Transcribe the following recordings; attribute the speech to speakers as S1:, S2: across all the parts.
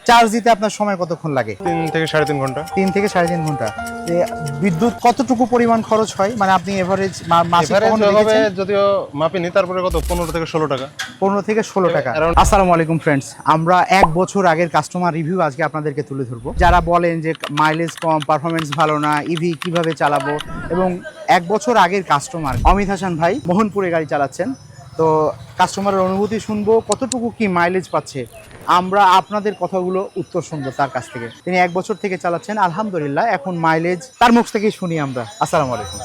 S1: Charge দিতে আপনার সময় কতক্ষণ লাগে?
S2: 3 থেকে 3.5 ঘন্টা।
S1: 3 থেকে 3.5 ঘন্টা। বিদ্যুৎ কতটুকু পরিমাণ খরচ হয়, মানে আপনি এভারেজ মাসে কখনো দেখেছেন?
S2: যদিও মাপিনি, তারপরে কত 15 থেকে 16 টাকা।
S1: 15 থেকে 16 টাকা। আসসালামু আলাইকুম ফ্রেন্ডস, আমরা 1 বছর আগের কাস্টমার রিভিউ আজকে আপনাদেরকে তুলে ধরবো। যারা বলেন যে মাইলেজ কম, পারফরমেন্স ভালো না, ইভি কিভাবে চালাবো, এবং 1 বছর আগের কাস্টমার অমিত হাসান ভাই মোহনপুরে গাড়ি চালাচ্ছেন। তো কাস্টমারের অনুভূতি শুনবো, কতটুকু কি মাইলেজ পাচ্ছে, আমরা আপনাদের কথাগুলো উত্তর শুনবো তার কাছ থেকে। তিনি 1 বছর থেকে চালাচ্ছেন, আলহামদুলিল্লাহ। এখন মাইলেজ তার মুখ থেকেই শুনি আমরা। আসসালামু আলাইকুম।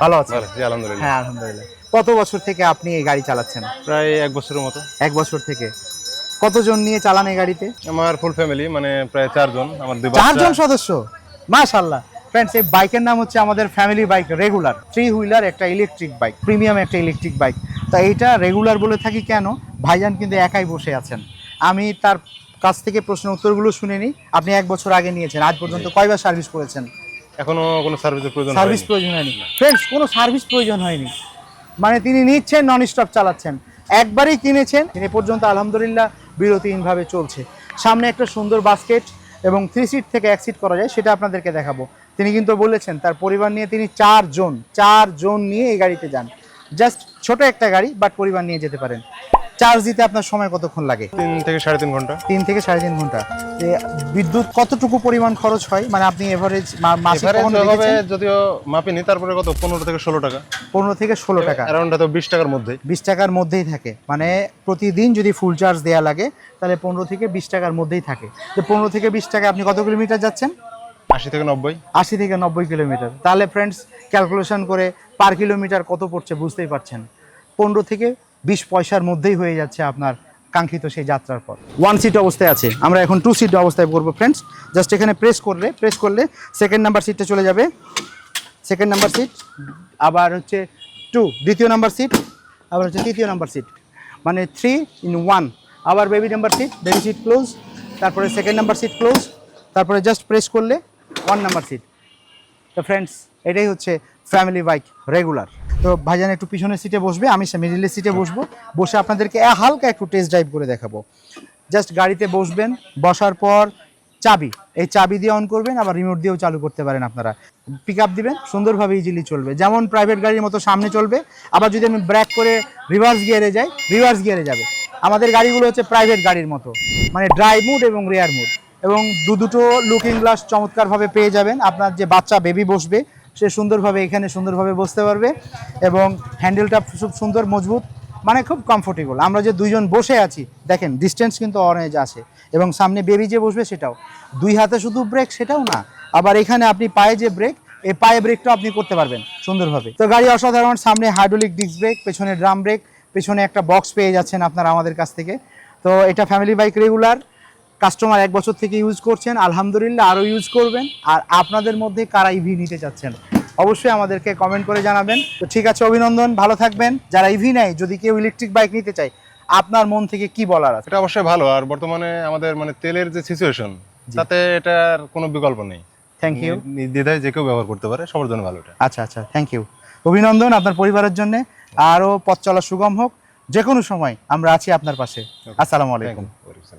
S1: ভালো আছেন?
S2: জি আলহামদুলিল্লাহ।
S1: হ্যাঁ আলহামদুলিল্লাহ। কত বছর থেকে আপনি এই গাড়ি চালাচ্ছেন?
S2: প্রায় 1 বছরের মতো।
S1: 1 বছর থেকে। কতজন নিয়ে চালান এই গাড়িতে?
S2: আমার ফুল ফ্যামিলি, মানে প্রায় 4 জন। আমার 2
S1: 4 জন সদস্য, মাশাআল্লাহ। ফ্রেন্ডস, এই বাইকের নাম হচ্ছে আমাদের ফ্যামিলি বাইক রেগুলার। 3 হুইলার একটা ইলেকট্রিক বাইক, প্রিমিয়াম একটা ইলেকট্রিক বাইক। তো এইটা রেগুলার বলে থাকি কেন, ভাইজান কিন্তু একাই বসে আছেন। আমি তার কাছ থেকে প্রশ্নের উত্তরগুলো শুনে নিই। আপনি 1 বছর আগে নিয়েছেন, আজ পর্যন্ত কয়বার সার্ভিস করেছেন?
S2: এখনো কোনো সার্ভিসের প্রয়োজন
S1: সার্ভিস প্রয়োজন হয়নি। ফ্রেন্ডস, কোনো সার্ভিস প্রয়োজন হয়নি, মানে তিনি নিচ্ছেন, নন স্টপ চালাচ্ছেন। একবারই কিনেছেন, তিনি পর্যন্ত আলহামদুলিল্লাহ বিরতিহীনভাবে চলছে। সামনে একটা সুন্দর বাস্কেট এবং 3 সিট থেকে 1 সিট করা যায়, সেটা আপনাদেরকে দেখাবো। তিনি কিন্তু বলেছেন তার পরিবার নিয়ে তিনি 4 জন নিয়ে এই গাড়িতে যান। জাস্ট ছোট একটা গাড়ি, বাট পরিবার নিয়ে যেতে পারেন। চার্জ দিতে আপনার সময় কতক্ষণ লাগে?
S2: 3 থেকে 3.5 ঘন্টা।
S1: 3 থেকে 3.5 ঘন্টা। বিদ্যুৎ কতটুকু পরিমাণ খরচ হয়, মানে আপনি এভারেজ মাসে কখনো দেখেছেন?
S2: যদিও মাপিনি, তারপরে কত 15 থেকে 16 টাকা।
S1: 15 থেকে 16 টাকা।
S2: অ্যারাউন্ড তো 20 টাকার মধ্যে।
S1: 20 টাকার মধ্যেই থাকে, মানে প্রতিদিন যদি ফুল চার্জ দেওয়া লাগে তাহলে 15 থেকে 20 টাকার মধ্যেই থাকে। তো 15 থেকে 20 টাকা আপনি কত কিলোমিটার যাচ্ছেন?
S2: 80 থেকে 90।
S1: 80 থেকে 90 কিলোমিটার। তাহলে ফ্রেন্ডস, ক্যালকুলেশন করে পার কিলোমিটার কত পড়ছে বুঝতেই পারছেন। 15 থেকে 20 পয়সার মধ্যেই হয়ে যাচ্ছে আপনার কাঙ্ক্ষিত সেই যাত্রার পর। 1 সিট অবস্থায় আছে, আমরা এখন 2 সিট অবস্থায় করবো ফ্রেন্ডস। জাস্ট এখানে প্রেস করলে সেকেন্ড নাম্বার সিটটা চলে যাবে। সেকেন্ড নাম্বার সিট, আবার হচ্ছে 2 দ্বিতীয় নাম্বার সিট, আবার হচ্ছে তৃতীয় নাম্বার সিট, মানে 3 in 1। আবার baby number seat, baby seat close, তারপরে সেকেন্ড নাম্বার সিট ক্লোজ, তারপরে জাস্ট প্রেস করলে 1 নাম্বার সিট। তো ফ্রেন্ডস, এটাই হচ্ছে ফ্যামিলি বাইক রেগুলার। তো ভাইজান একটু পিছনের সিটে বসবে, আমি মিডিলের সিটে বসবো। বসে আপনাদেরকে হালকা একটু টেস্ট ড্রাইভ করে দেখাবো। জাস্ট গাড়িতে বসবেন, বসার পর এই চাবি দিয়ে অন করবেন, আবার রিমোট দিয়েও চালু করতে পারেন। আপনারা পিক আপ দিবেন, সুন্দরভাবে ইজিলি চলবে, যেমন প্রাইভেট গাড়ির মতো সামনে চলবে। আবার যদি আমি ব্রেক করে রিভার্স গিয়ারে যাই, রিভার্স গিয়ারে যাবে। আমাদের গাড়িগুলো হচ্ছে প্রাইভেট গাড়ির মতো, মানে ড্রাইভ মুড এবং রেয়ার মুড, এবং দুটো লুকিং গ্লাস চমৎকারভাবে পেয়ে যাবেন। আপনার যে বাচ্চা বেবি বসবে, সে সুন্দরভাবে এখানে সুন্দরভাবে বসতে পারবে, এবং হ্যান্ডেলটা খুব সুন্দর মজবুত, মানে খুব কমফোর্টেবল। আমরা যে 2 জন বসে আছি, দেখেন ডিস্টেন্স কিন্তু অনেক আছে, এবং সামনে বেবি যে বসবে সেটাও 2 হাতে শুধু ব্রেক, সেটাও না, আবার এখানে আপনি পায়ে যে ব্রেক, এই পায়ে ব্রেকটাও আপনি করতে পারবেন সুন্দরভাবে। তো গাড়ি অসাধারণ। সামনে হাইড্রোলিক ডিস্ক ব্রেক, পেছনে ড্রাম ব্রেক, পেছনে একটা বক্স পেয়ে যাচ্ছেন আপনারা আমাদের কাছ থেকে। তো এটা ফ্যামিলি বাইক রেগুলার, কাস্টমার 1 বছর থেকে ইউজ করছেন, আলহামদুলিল্লাহ আরও ইউজ করবেন। আর আপনাদের মধ্যে কারা ইভি নিতে চাচ্ছেন অবশ্যই আমাদেরকে কমেন্ট করে জানাবেন। তো ঠিক আছে, অভিনন্দন, ভালো থাকবেন। যারা ইভি নেয়, যদি কেউ ইলেকট্রিক বাইক নিতে চায়, আপনার মন থেকে কি বলার আছে?
S2: এটা অবশ্যই ভালো। আর বর্তমানে আমাদের মানে তেলের যে সিচুয়েশন, তাতে এটার কোনো বিকল্প নেই।
S1: Thank you.
S2: নির্দ্বিধায় যে কেউ ব্যবহার করতে পারে, সবার জন্য ভালো এটা।
S1: আচ্ছা, থ্যাংক ইউ। অভিনন্দন আপনার পরিবারের জন্য, আরও পথ চলা সুগম হোক। যে কোনো সময় আমরা আছি আপনার পাশে। আসসালামু আলাইকুম।